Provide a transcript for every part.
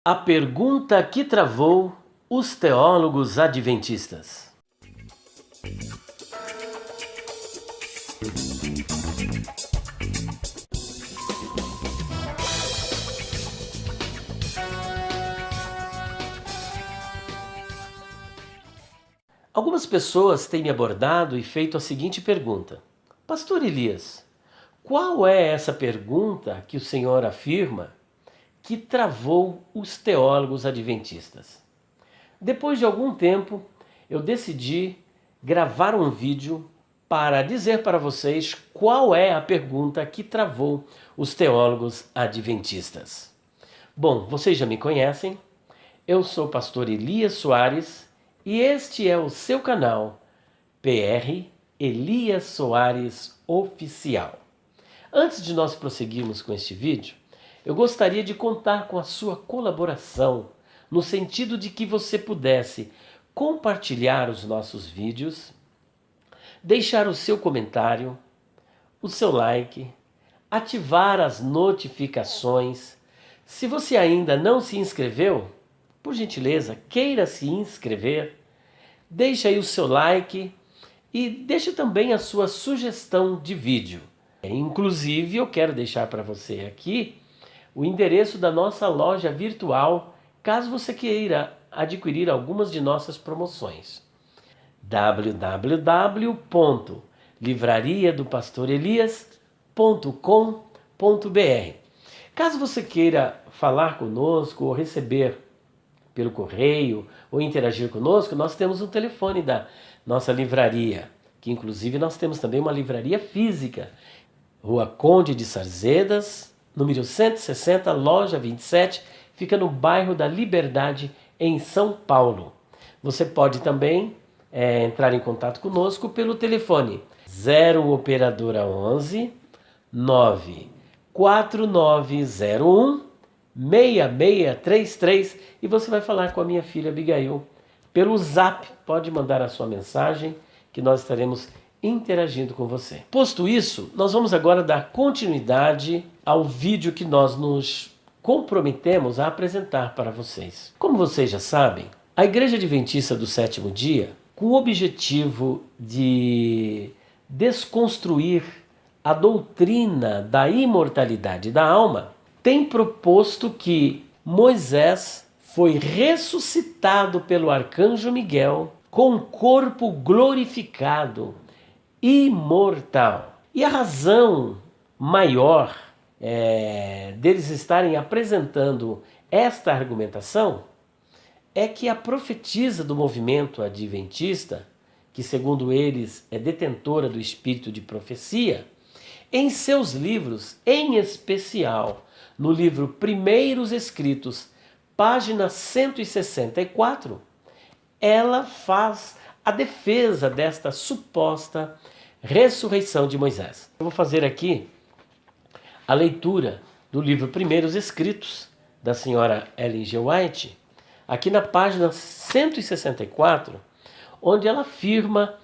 A pergunta que travou os teólogos adventistas. Algumas pessoas têm me abordado e feito a seguinte pergunta: Pastor Elias, qual é essa pergunta que o Senhor afirma que travou os teólogos adventistas? Depois de algum tempo, eu decidi gravar um vídeo para dizer para vocês qual é a pergunta que travou os teólogos adventistas. Bom, vocês já me conhecem, eu sou o pastor Elias Soares e este é o seu canal PR Elias Soares Oficial. Antes de nós prosseguirmos com este vídeo, eu gostaria de contar com a sua colaboração, no sentido de que você pudesse compartilhar os nossos vídeos, deixar o seu comentário, o seu like, ativar as notificações. Se você ainda não se inscreveu, por gentileza, queira se inscrever, deixe aí o seu like e deixe também a sua sugestão de vídeo. Inclusive, eu quero deixar para você aqui o endereço da nossa loja virtual, caso você queira adquirir algumas de nossas promoções. www.livrariadopastorelias.com.br. Caso você queira falar conosco ou receber pelo correio ou interagir conosco, nós temos um telefone da nossa livraria, que inclusive nós temos também uma livraria física, Rua Conde de Sarzedas, número 160, loja 27, fica no bairro da Liberdade, em São Paulo. Você pode também entrar em contato conosco pelo telefone 0 operadora 11 94901 6633 e você vai falar com a minha filha Abigail pelo Zap. Pode mandar a sua mensagem que nós estaremos interagindo com você. Posto isso, nós vamos agora dar continuidade ao vídeo que nós nos comprometemos a apresentar para vocês. Como vocês já sabem, a Igreja Adventista do Sétimo Dia, com o objetivo de desconstruir a doutrina da imortalidade da alma, tem proposto que Moisés foi ressuscitado pelo arcanjo Miguel com um corpo glorificado, imortal. E a razão maior deles estarem apresentando esta argumentação é que a profetisa do movimento adventista, que segundo eles é detentora do espírito de profecia, em seus livros, em especial no livro Primeiros Escritos, página 164, ela faz a defesa desta suposta ressurreição de Moisés. Eu vou fazer aqui a leitura do livro Primeiros Escritos, da senhora Ellen G. White, aqui na página 164, onde ela afirma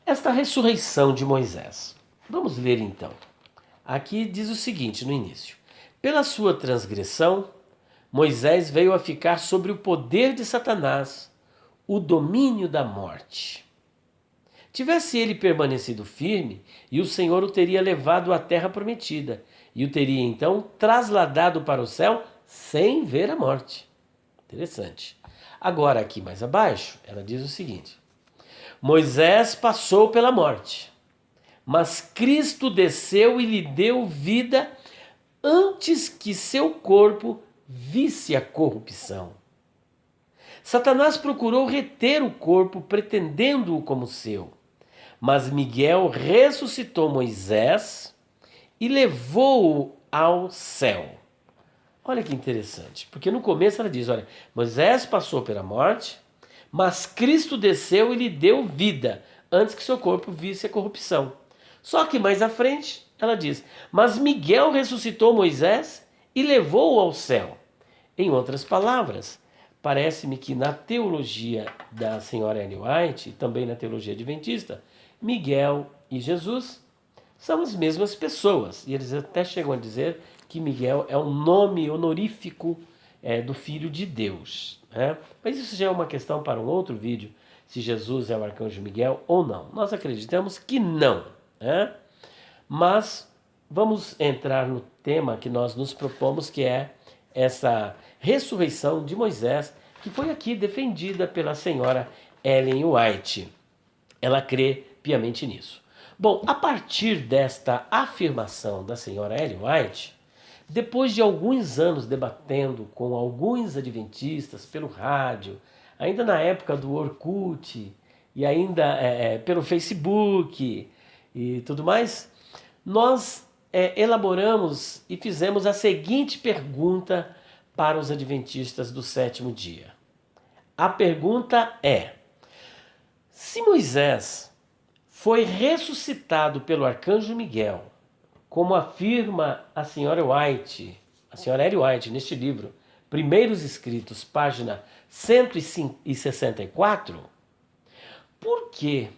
esta ressurreição de Moisés. Vamos ler então. Aqui diz o seguinte no início: pela sua transgressão, Moisés veio a ficar sobre o poder de Satanás, o domínio da morte. Tivesse ele permanecido firme, e o Senhor o teria levado à terra prometida, e o teria então trasladado para o céu sem ver a morte. Interessante. Agora aqui mais abaixo, ela diz o seguinte: Moisés passou pela morte, mas Cristo desceu e lhe deu vida antes que seu corpo visse a corrupção. Satanás procurou reter o corpo, pretendendo-o como seu, mas Miguel ressuscitou Moisés e levou-o ao céu. Olha que interessante, porque no começo ela diz, olha, Moisés passou pela morte, mas Cristo desceu e lhe deu vida, antes que seu corpo visse a corrupção. Só que mais à frente ela diz, mas Miguel ressuscitou Moisés e levou-o ao céu. Em outras palavras, parece-me que na teologia da senhora Ellen White, e também na teologia adventista, Miguel e Jesus são as mesmas pessoas. E eles até chegam a dizer que Miguel é um nome honorífico do Filho de Deus, né? Mas isso já é uma questão para um outro vídeo, se Jesus é o arcanjo Miguel ou não. Nós acreditamos que não, né? Mas vamos entrar no tema que nós nos propomos, que é essa ressurreição de Moisés, que foi aqui defendida pela senhora Ellen White. Ela crê piamente nisso. Bom, a partir desta afirmação da senhora Ellen White, depois de alguns anos debatendo com alguns adventistas pelo rádio, ainda na época do Orkut e ainda pelo Facebook e tudo mais, nós elaboramos e fizemos a seguinte pergunta para os adventistas do sétimo dia. A pergunta é: se Moisés foi ressuscitado pelo arcanjo Miguel, como afirma a senhora Ellen White, neste livro, Primeiros Escritos, página 164, por que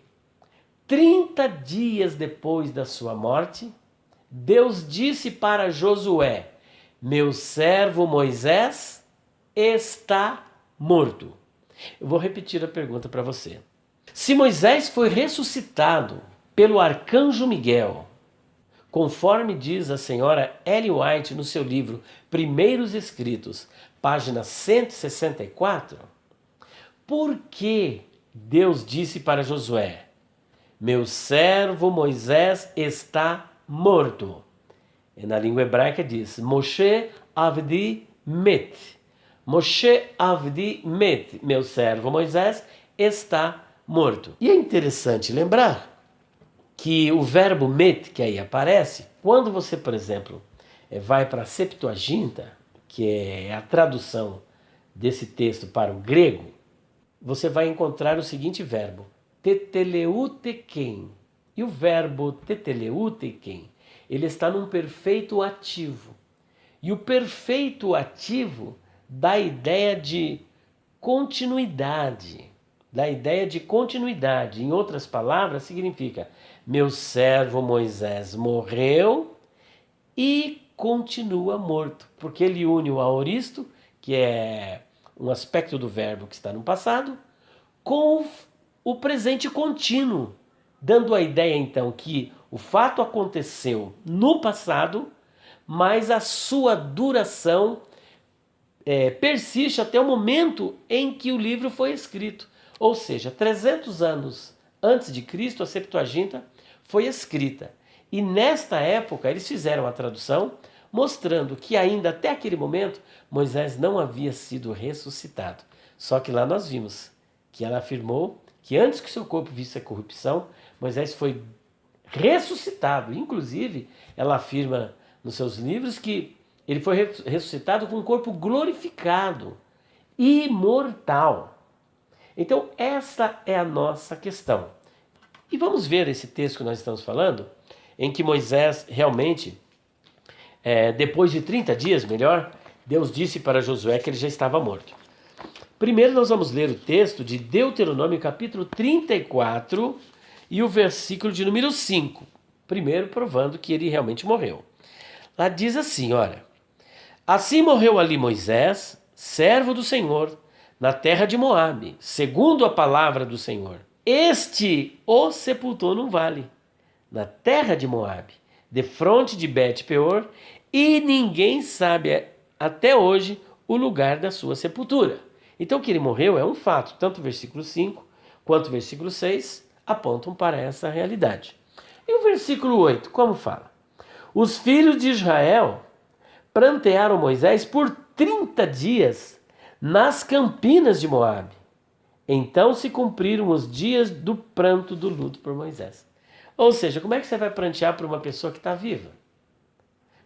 30 dias depois da sua morte, Deus disse para Josué: meu servo Moisés está morto? Eu vou repetir a pergunta para você. Se Moisés foi ressuscitado pelo arcanjo Miguel, conforme diz a senhora Ellen White no seu livro Primeiros Escritos, página 164, por que Deus disse para Josué: meu servo Moisés está morto? E na língua hebraica diz: Moshe Avdi Met. Moshe Avdi Met. Meu servo Moisés está morto. E é interessante lembrar que o verbo met, que aí aparece, quando você, por exemplo, vai para a Septuaginta, que é a tradução desse texto para o grego, você vai encontrar o seguinte verbo: teteleuteken. E o verbo teteleuteken, ele está num perfeito ativo. E o perfeito ativo dá a ideia de continuidade. Em outras palavras, significa: meu servo Moisés morreu e continua morto. Porque ele une o aoristo, que é um aspecto do verbo que está no passado, com o presente contínuo, dando a ideia então que o fato aconteceu no passado, mas a sua duração persiste até o momento em que o livro foi escrito. Ou seja, 300 anos antes de Cristo, a Septuaginta foi escrita. E nesta época eles fizeram a tradução, mostrando que ainda até aquele momento Moisés não havia sido ressuscitado. Só que lá nós vimos que ela afirmou que antes que seu corpo visse a corrupção, Moisés foi ressuscitado. Inclusive, ela afirma nos seus livros que ele foi ressuscitado com um corpo glorificado, imortal. Então, essa é a nossa questão. E vamos ver esse texto que nós estamos falando, em que Moisés realmente, depois de 30 dias, Deus disse para Josué que ele já estava morto. Primeiro nós vamos ler o texto de Deuteronômio capítulo 34 e o versículo de número 5. Primeiro provando que ele realmente morreu. Lá diz assim, olha: assim morreu ali Moisés, servo do Senhor, na terra de Moabe, segundo a palavra do Senhor. Este o sepultou num vale, na terra de Moabe, defronte de Bet-peor, e ninguém sabe até hoje o lugar da sua sepultura. Então que ele morreu é um fato, tanto o versículo 5 quanto o versículo 6 apontam para essa realidade. E o versículo 8, como fala? Os filhos de Israel prantearam Moisés por 30 dias nas campinas de Moabe. Então se cumpriram os dias do pranto do luto por Moisés. Ou seja, como é que você vai prantear por uma pessoa que está viva?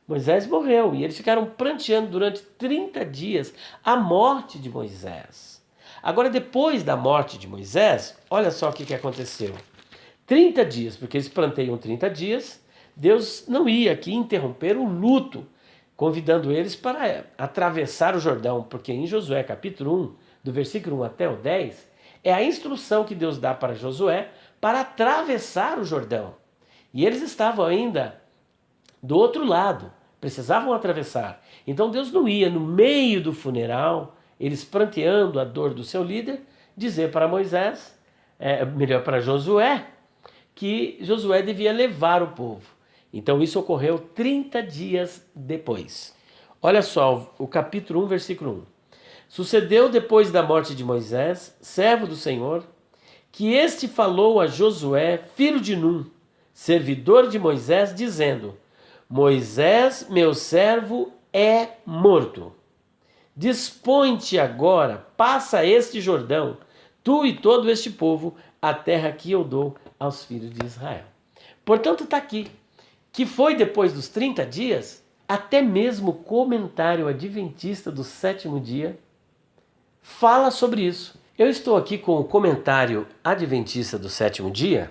Moisés morreu e eles ficaram pranteando durante 30 dias a morte de Moisés. Agora, depois da morte de Moisés, olha só o que aconteceu. 30 dias, porque eles planteiam 30 dias, Deus não ia aqui interromper o luto, convidando eles para atravessar o Jordão, porque em Josué capítulo 1, do versículo 1 até o 10, é a instrução que Deus dá para Josué para atravessar o Jordão. E eles estavam ainda do outro lado, precisavam atravessar. Então Deus não ia no meio do funeral, eles pranteando a dor do seu líder, dizer para Moisés, melhor para Josué, que Josué devia levar o povo. Então isso ocorreu 30 dias depois. Olha só o capítulo 1, versículo 1. Sucedeu depois da morte de Moisés, servo do Senhor, que este falou a Josué, filho de Num, servidor de Moisés, dizendo: Moisés, meu servo, é morto. Dispõe-te agora, passa este Jordão, tu e todo este povo, a terra que eu dou aos filhos de Israel. Portanto, está aqui, que foi depois dos 30 dias, até mesmo o comentário adventista do sétimo dia fala sobre isso. Eu estou aqui com o comentário adventista do sétimo dia,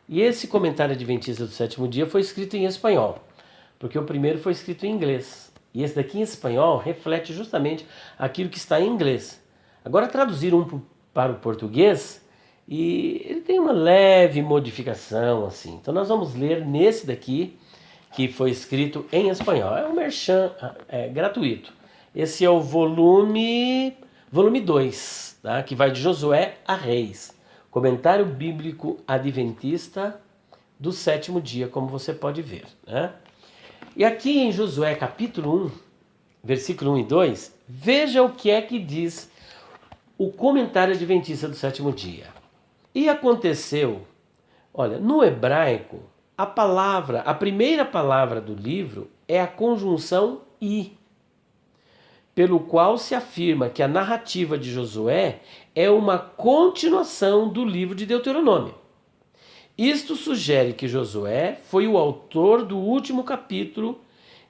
e esse comentário adventista do sétimo dia foi escrito em espanhol, porque o primeiro foi escrito em inglês. E esse daqui em espanhol reflete justamente aquilo que está em inglês. Agora traduziram para o português e ele tem uma leve modificação assim. Então nós vamos ler nesse daqui que foi escrito em espanhol. É um merchan gratuito. Esse é o volume 2, tá? Que vai de Josué a Reis. Comentário bíblico adventista do sétimo dia, como você pode ver, né? E aqui em Josué capítulo 1, versículo 1 e 2, veja o que é que diz o comentário adventista do sétimo dia. E aconteceu, olha, no hebraico, a primeira palavra do livro é a conjunção e, pelo qual se afirma que a narrativa de Josué é uma continuação do livro de Deuteronômio. Isto sugere que Josué foi o autor do último capítulo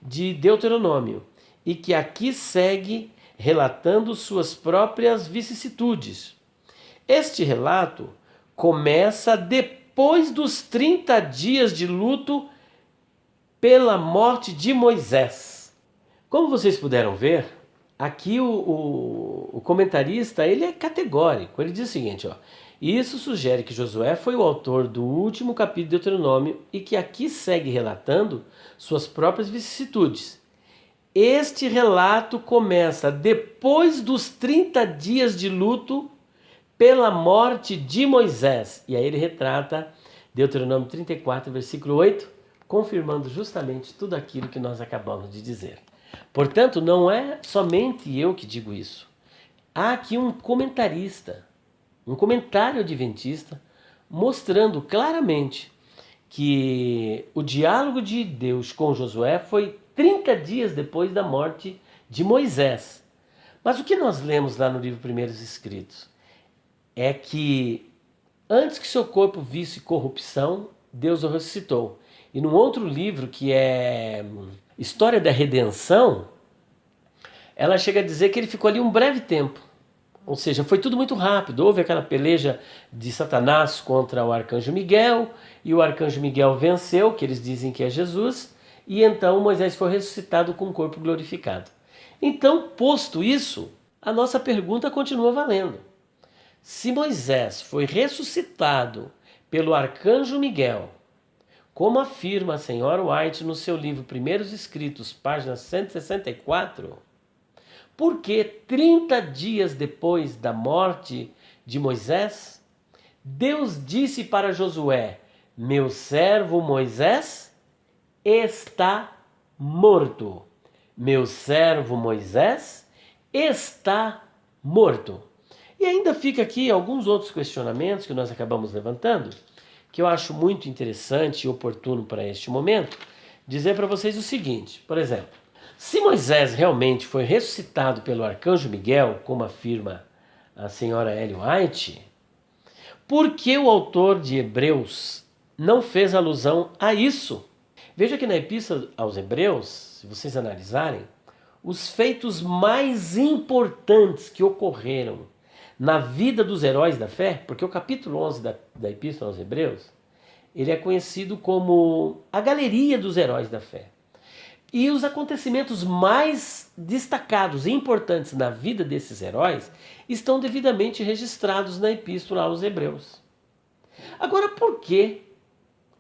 de Deuteronômio e que aqui segue relatando suas próprias vicissitudes. Este relato começa depois dos 30 dias de luto pela morte de Moisés. Como vocês puderam ver, aqui o comentarista ele é categórico. Ele diz o seguinte, ó: isso sugere que Josué foi o autor do último capítulo de Deuteronômio e que aqui segue relatando suas próprias vicissitudes. Este relato começa depois dos 30 dias de luto pela morte de Moisés. E aí ele retrata Deuteronômio 34, versículo 8, confirmando justamente tudo aquilo que nós acabamos de dizer. Portanto, não é somente eu que digo isso. Há aqui um comentarista, um comentário adventista, mostrando claramente que o diálogo de Deus com Josué foi 30 dias depois da morte de Moisés. Mas o que nós lemos lá no livro Primeiros Escritos é que antes que seu corpo visse corrupção, Deus o ressuscitou. E num outro livro que é História da Redenção, ela chega a dizer que ele ficou ali um breve tempo. Ou seja, foi tudo muito rápido. Houve aquela peleja de Satanás contra o arcanjo Miguel, e o arcanjo Miguel venceu, que eles dizem que é Jesus, e então Moisés foi ressuscitado com o corpo glorificado. Então, posto isso, a nossa pergunta continua valendo. Se Moisés foi ressuscitado pelo arcanjo Miguel, como afirma a senhora White no seu livro Primeiros Escritos, página 164, por que 30 dias depois da morte de Moisés, Deus disse para Josué: meu servo Moisés está morto. Meu servo Moisés está morto. E ainda fica aqui alguns outros questionamentos que nós acabamos levantando, que eu acho muito interessante e oportuno para este momento, dizer para vocês o seguinte, por exemplo, se Moisés realmente foi ressuscitado pelo arcanjo Miguel, como afirma a senhora Ellen White, por que o autor de Hebreus não fez alusão a isso? Veja que na Epístola aos Hebreus, se vocês analisarem, os feitos mais importantes que ocorreram na vida dos heróis da fé, porque o capítulo 11 da Epístola aos Hebreus, ele é conhecido como a galeria dos heróis da fé. E os acontecimentos mais destacados e importantes na vida desses heróis estão devidamente registrados na Epístola aos Hebreus. Agora, por que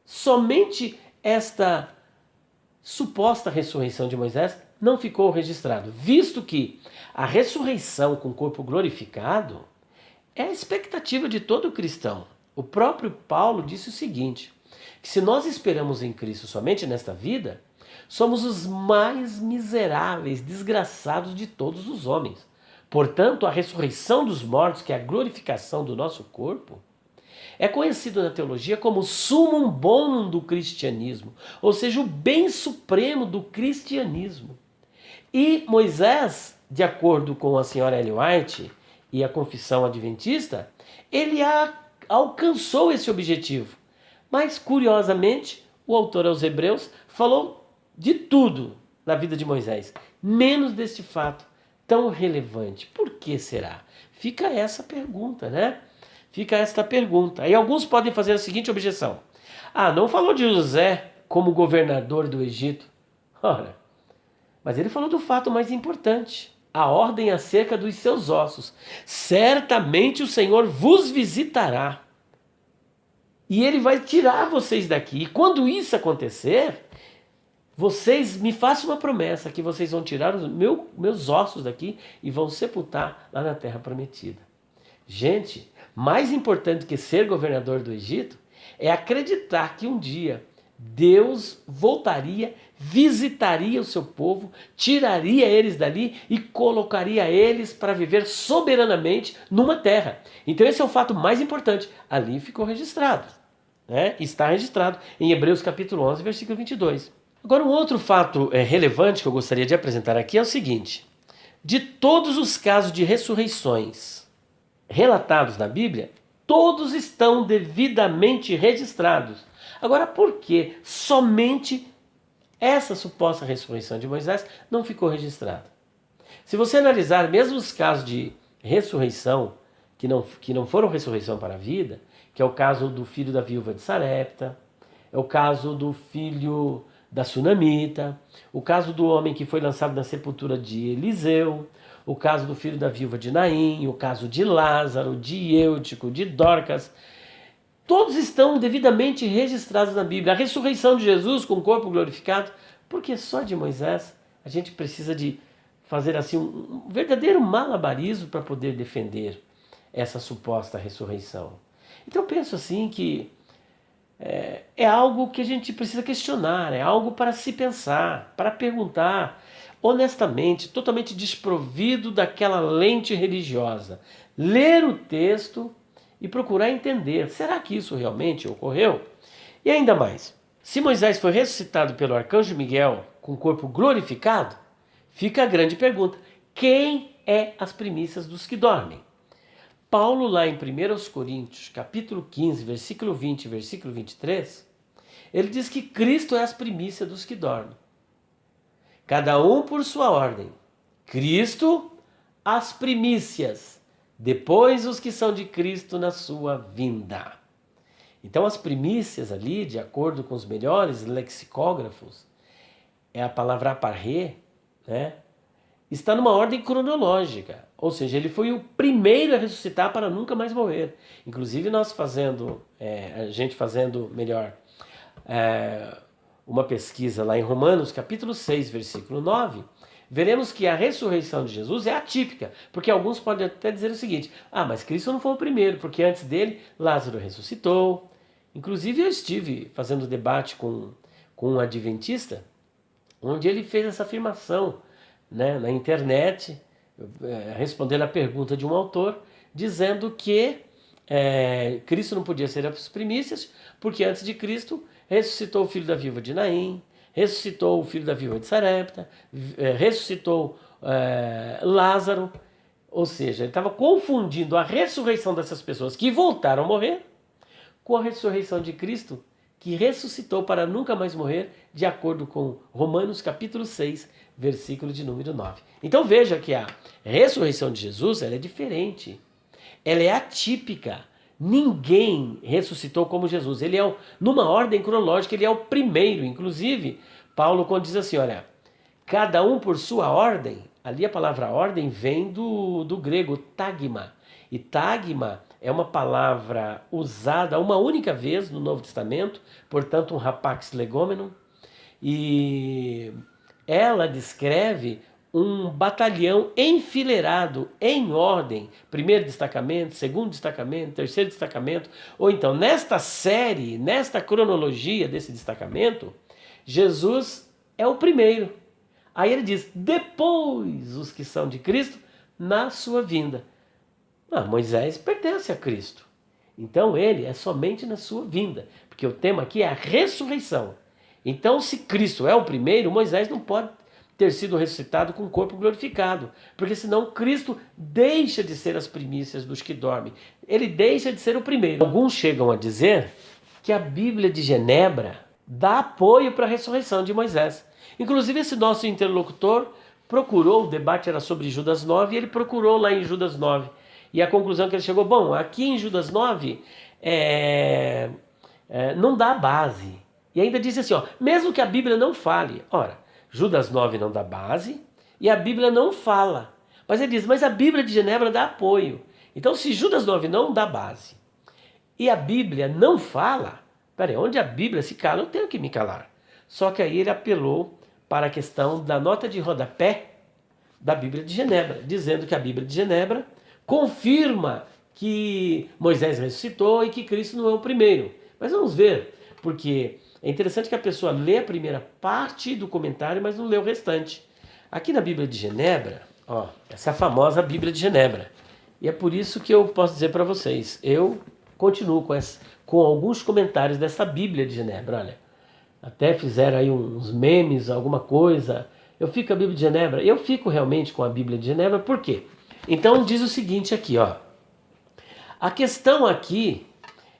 somente esta suposta ressurreição de Moisés não ficou registrado, visto que a ressurreição com o corpo glorificado é a expectativa de todo cristão. O próprio Paulo disse o seguinte, que se nós esperamos em Cristo somente nesta vida, somos os mais miseráveis, desgraçados de todos os homens. Portanto, a ressurreição dos mortos, que é a glorificação do nosso corpo, é conhecido na teologia como o sumum bonum do cristianismo, ou seja, o bem supremo do cristianismo. E Moisés, de acordo com a senhora Ellen White e a confissão adventista, ele alcançou esse objetivo. Mas, curiosamente, o autor aos Hebreus falou de tudo na vida de Moisés, menos deste fato tão relevante. Por que será? Fica essa pergunta, né? Fica esta pergunta. Aí alguns podem fazer a seguinte objeção. Não falou de José como governador do Egito. Ora, mas ele falou do fato mais importante. A ordem acerca dos seus ossos. Certamente o Senhor vos visitará. E ele vai tirar vocês daqui. E quando isso acontecer, vocês me façam uma promessa que vocês vão tirar os meus ossos daqui e vão sepultar lá na terra prometida. Gente, mais importante que ser governador do Egito é acreditar que um dia Deus voltaria, visitaria o seu povo, tiraria eles dali e colocaria eles para viver soberanamente numa terra. Então esse é o fato mais importante. Ali ficou registrado, né? Está registrado em Hebreus capítulo 11, versículo 22. Agora um outro fato relevante que eu gostaria de apresentar aqui é o seguinte. De todos os casos de ressurreições relatados na Bíblia, todos estão devidamente registrados. Agora, por que somente essa suposta ressurreição de Moisés não ficou registrada? Se você analisar mesmo os casos de ressurreição, que não foram ressurreição para a vida, que é o caso do filho da viúva de Sarepta, é o caso do filho da Sunamita, o caso do homem que foi lançado na sepultura de Eliseu, o caso do filho da viúva de Naim, o caso de Lázaro, de Eutico, de Dorcas, todos estão devidamente registrados na Bíblia. A ressurreição de Jesus com o corpo glorificado, porque só de Moisés a gente precisa de fazer assim um verdadeiro malabarismo para poder defender essa suposta ressurreição. Então eu penso assim que é algo que a gente precisa questionar, é algo para se pensar, para perguntar, honestamente, totalmente desprovido daquela lente religiosa. Ler o texto e procurar entender, será que isso realmente ocorreu? E ainda mais, se Moisés foi ressuscitado pelo arcanjo Miguel com o corpo glorificado, fica a grande pergunta, quem é as primícias dos que dormem? Paulo lá em 1 Coríntios, capítulo 15, versículo 20 e versículo 23, ele diz que Cristo é as primícias dos que dormem. Cada um por sua ordem. Cristo, as primícias. Depois os que são de Cristo na sua vinda. Então as primícias ali, de acordo com os melhores lexicógrafos, é a palavra aparré, né? Está numa ordem cronológica. Ou seja, ele foi o primeiro a ressuscitar para nunca mais morrer. Inclusive nós uma pesquisa lá em Romanos, capítulo 6, versículo 9, veremos que a ressurreição de Jesus é atípica, porque alguns podem até dizer o seguinte, mas Cristo não foi o primeiro, porque antes dele Lázaro ressuscitou. Inclusive eu estive fazendo debate com um adventista, onde ele fez essa afirmação, né, na internet, respondendo a pergunta de um autor, dizendo que Cristo não podia ser as primícias, porque antes de Cristo ressuscitou o filho da viúva de Naim, ressuscitou o filho da viúva de Sarepta, ressuscitou Lázaro. Ou seja, ele estava confundindo a ressurreição dessas pessoas que voltaram a morrer com a ressurreição de Cristo, que ressuscitou para nunca mais morrer, de acordo com Romanos capítulo 6, versículo de número 9. Então veja que a ressurreição de Jesus ela é diferente, ela é atípica. Ninguém ressuscitou como Jesus. Ele numa ordem cronológica, ele é o primeiro. Inclusive, Paulo quando diz assim, olha, cada um por sua ordem, ali a palavra ordem vem do grego tagma. E tagma é uma palavra usada uma única vez no Novo Testamento, portanto um rapax legomenum, E ela descreve um batalhão enfileirado em ordem, primeiro destacamento, segundo destacamento, terceiro destacamento, ou então nesta série, nesta cronologia desse destacamento, Jesus é o primeiro. Aí ele diz, depois os que são de Cristo na sua vinda. Moisés pertence a Cristo, então ele é somente na sua vinda, porque o tema aqui é a ressurreição. Então se Cristo é o primeiro, Moisés não pode ter sido ressuscitado com o corpo glorificado, porque senão Cristo deixa de ser as primícias dos que dormem, ele deixa de ser o primeiro. Alguns chegam a dizer que a Bíblia de Genebra dá apoio para a ressurreição de Moisés. Inclusive esse nosso interlocutor procurou, o debate era sobre Judas 9, e ele procurou lá em Judas 9, e a conclusão que ele chegou, bom, aqui em Judas 9 não dá base, e ainda disse assim, mesmo que a Bíblia não fale, ora, Judas 9 não dá base e a Bíblia não fala. Mas ele diz, mas a Bíblia de Genebra dá apoio. Então se Judas 9 não dá base e a Bíblia não fala, peraí, onde a Bíblia se cala, eu tenho que me calar. Só que aí ele apelou para a questão da nota de rodapé da Bíblia de Genebra, dizendo que a Bíblia de Genebra confirma que Moisés ressuscitou e que Cristo não é o primeiro. Mas vamos ver, porque é interessante que a pessoa lê a primeira parte do comentário, mas não lê o restante. Aqui na Bíblia de Genebra, essa é a famosa Bíblia de Genebra. E é por isso que eu posso dizer para vocês, eu continuo com alguns comentários dessa Bíblia de Genebra. Olha, até fizeram aí uns memes, alguma coisa. Eu fico com a Bíblia de Genebra, eu fico realmente com a Bíblia de Genebra, por quê? Então diz o seguinte aqui, a questão aqui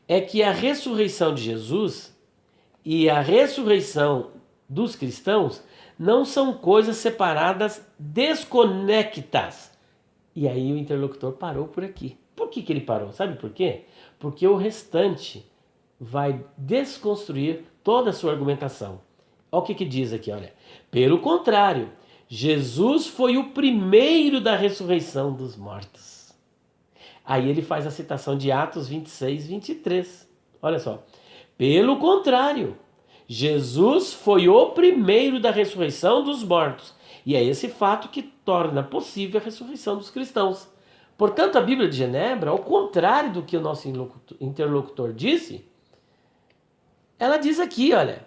é que a ressurreição de Jesus e a ressurreição dos cristãos não são coisas separadas, desconectadas. E aí o interlocutor parou por aqui. Por que ele parou? Sabe por quê? Porque o restante vai desconstruir toda a sua argumentação. Olha o que diz aqui, olha. Pelo contrário, Jesus foi o primeiro da ressurreição dos mortos. Aí ele faz a citação de Atos 26, 23. Olha só. Pelo contrário, Jesus foi o primeiro da ressurreição dos mortos. E é esse fato que torna possível a ressurreição dos cristãos. Portanto, a Bíblia de Genebra, ao contrário do que o nosso interlocutor disse, ela diz aqui, olha,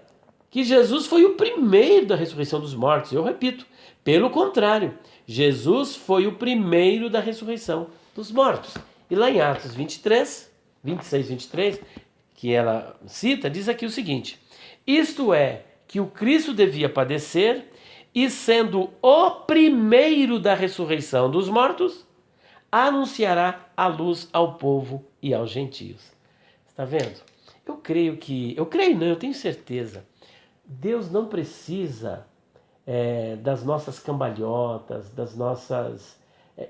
que Jesus foi o primeiro da ressurreição dos mortos. Eu repito, pelo contrário, Jesus foi o primeiro da ressurreição dos mortos. E lá em Atos 23, 26, 23, que ela cita, diz aqui o seguinte, isto é, que o Cristo devia padecer e sendo o primeiro da ressurreição dos mortos, anunciará a luz ao povo e aos gentios. Está vendo? Eu tenho certeza, Deus não precisa das nossas cambalhotas, das nossas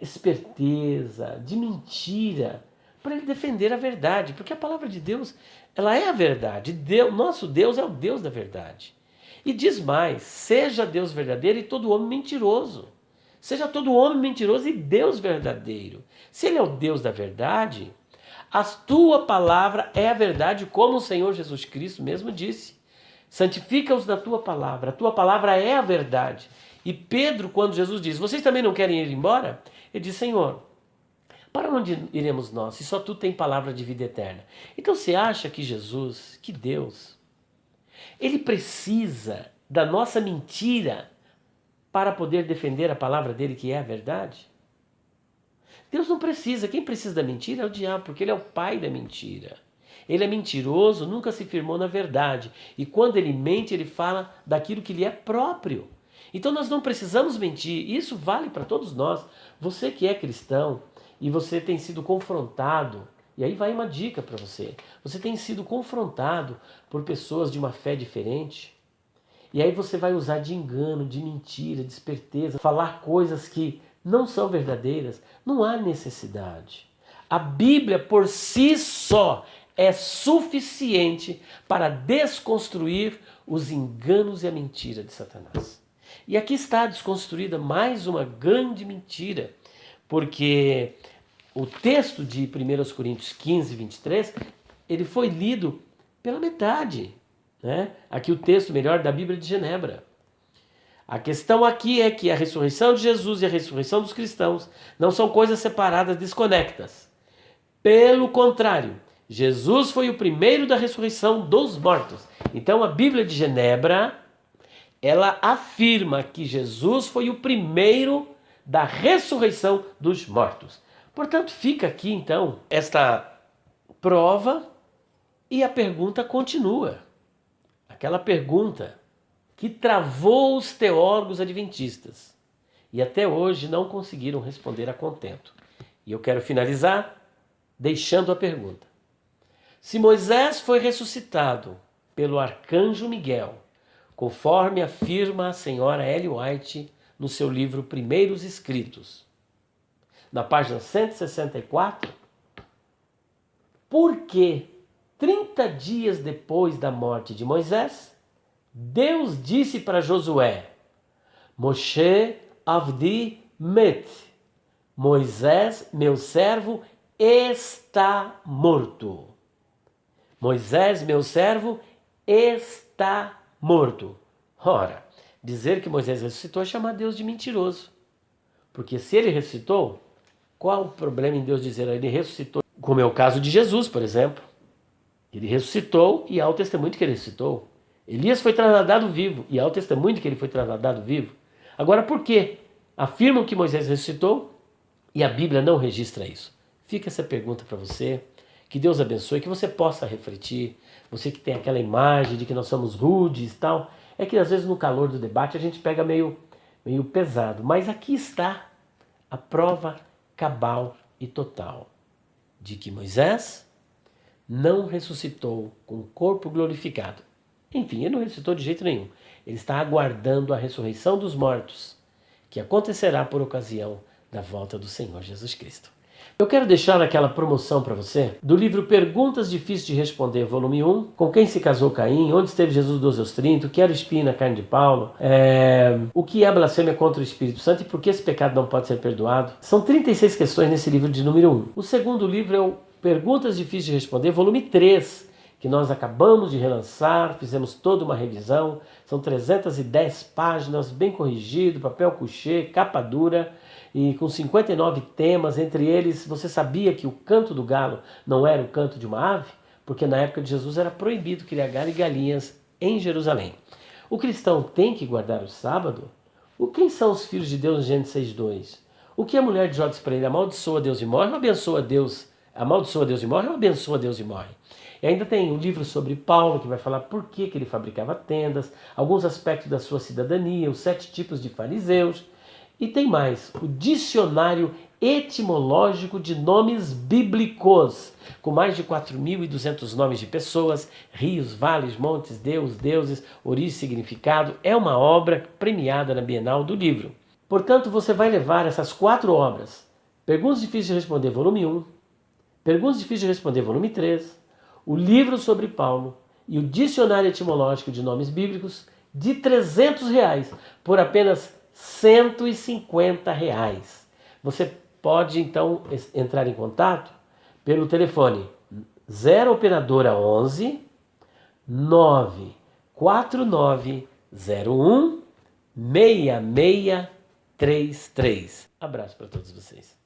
esperteza, de mentira, para ele defender a verdade, porque a palavra de Deus, ela é a verdade. Nosso Deus é o Deus da verdade. E diz mais, seja Deus verdadeiro e todo homem mentiroso. Seja todo homem mentiroso e Deus verdadeiro. Se ele é o Deus da verdade, a tua palavra é a verdade, como o Senhor Jesus Cristo mesmo disse. Santifica-os na tua palavra, a tua palavra é a verdade. E Pedro, quando Jesus diz, vocês também não querem ir embora? Ele diz, Senhor, para onde iremos nós, se só tu tem palavra de vida eterna? Então você acha que Jesus, que Deus, ele precisa da nossa mentira para poder defender a palavra dele, que é a verdade? Deus não precisa. Quem precisa da mentira é o diabo, porque ele é o pai da mentira. Ele é mentiroso, nunca se firmou na verdade. E quando ele mente, ele fala daquilo que lhe é próprio. Então nós não precisamos mentir. Isso vale para todos nós. Você que é cristão e você tem sido confrontado, e aí vai uma dica para você. Você tem sido confrontado por pessoas de uma fé diferente. E aí você vai usar de engano, de mentira, de esperteza, falar coisas que não são verdadeiras. Não há necessidade. A Bíblia por si só é suficiente para desconstruir os enganos e a mentira de Satanás. E aqui está desconstruída mais uma grande mentira, porque o texto de 1 Coríntios 15, 23, ele foi lido pela metade. né? Aqui o texto melhor da Bíblia de Genebra. A questão aqui é que a ressurreição de Jesus e a ressurreição dos cristãos não são coisas separadas, desconectas. Pelo contrário, Jesus foi o primeiro da ressurreição dos mortos. Então a Bíblia de Genebra, ela afirma que Jesus foi o primeiro da ressurreição dos mortos. Portanto, fica aqui então esta prova e a pergunta continua. Aquela pergunta que travou os teólogos adventistas e até hoje não conseguiram responder a contento. E eu quero finalizar deixando a pergunta. Se Moisés foi ressuscitado pelo arcanjo Miguel, conforme afirma a senhora Ellen White no seu livro Primeiros Escritos, na página 164, por que 30 dias depois da morte de Moisés, Deus disse para Josué: Moshe Avdi met. Moisés, meu servo, está morto. Moisés, meu servo, está morto. Ora, dizer que Moisés ressuscitou é chamar Deus de mentiroso. Porque se ele ressuscitou, qual o problema em Deus dizer ele ressuscitou? Como é o caso de Jesus, por exemplo. Ele ressuscitou e há o testemunho de que ele ressuscitou. Elias foi trasladado vivo e há o testemunho de que ele foi trasladado vivo. Agora, por que afirmam que Moisés ressuscitou e a Bíblia não registra isso? Fica essa pergunta para você. Que Deus abençoe, que você possa refletir. Você que tem aquela imagem de que nós somos rudes e tal. É que às vezes no calor do debate a gente pega meio pesado. Mas aqui está a prova cabal e total de que Moisés não ressuscitou com o corpo glorificado. Enfim, ele não ressuscitou de jeito nenhum. Ele está aguardando a ressurreição dos mortos, que acontecerá por ocasião da volta do Senhor Jesus Cristo. Eu quero deixar aquela promoção para você do livro Perguntas Difíceis de Responder, volume 1, Com Quem Se Casou Caim, Onde Esteve Jesus 12 aos 30, O que era o espinho na carne de Paulo, o que é blasfêmia contra o Espírito Santo e por que esse pecado não pode ser perdoado. São 36 questões nesse livro de número 1. O segundo livro é o Perguntas Difíceis de Responder, volume 3, que nós acabamos de relançar, fizemos toda uma revisão. São 310 páginas, bem corrigido, papel couché, capa dura, e com 59 temas, entre eles, você sabia que o canto do galo não era o canto de uma ave? Porque na época de Jesus era proibido criar galo e galinhas em Jerusalém. O cristão tem que guardar o sábado? Quem são os filhos de Deus em Gênesis 6:2? O que a mulher de Jó diz para ele? Amaldiçoa Deus e morre ou abençoa Deus? Amaldiçoa Deus e morre ou abençoa Deus e morre? E ainda tem um livro sobre Paulo, que vai falar por que ele fabricava tendas, alguns aspectos da sua cidadania, os 7 tipos de fariseus. E tem mais, o dicionário etimológico de nomes bíblicos, com mais de 4.200 nomes de pessoas, rios, vales, montes, deuses, origem e significado. É uma obra premiada na Bienal do Livro. Portanto, você vai levar essas 4 obras, Perguntas Difíceis de Responder, volume 1, Perguntas Difíceis de Responder, volume 3, o livro sobre Paulo e o dicionário etimológico de nomes bíblicos de R$300 por apenas R$150. Você pode então entrar em contato pelo telefone 0 operadora 11 94901 6633. Abraço para todos vocês.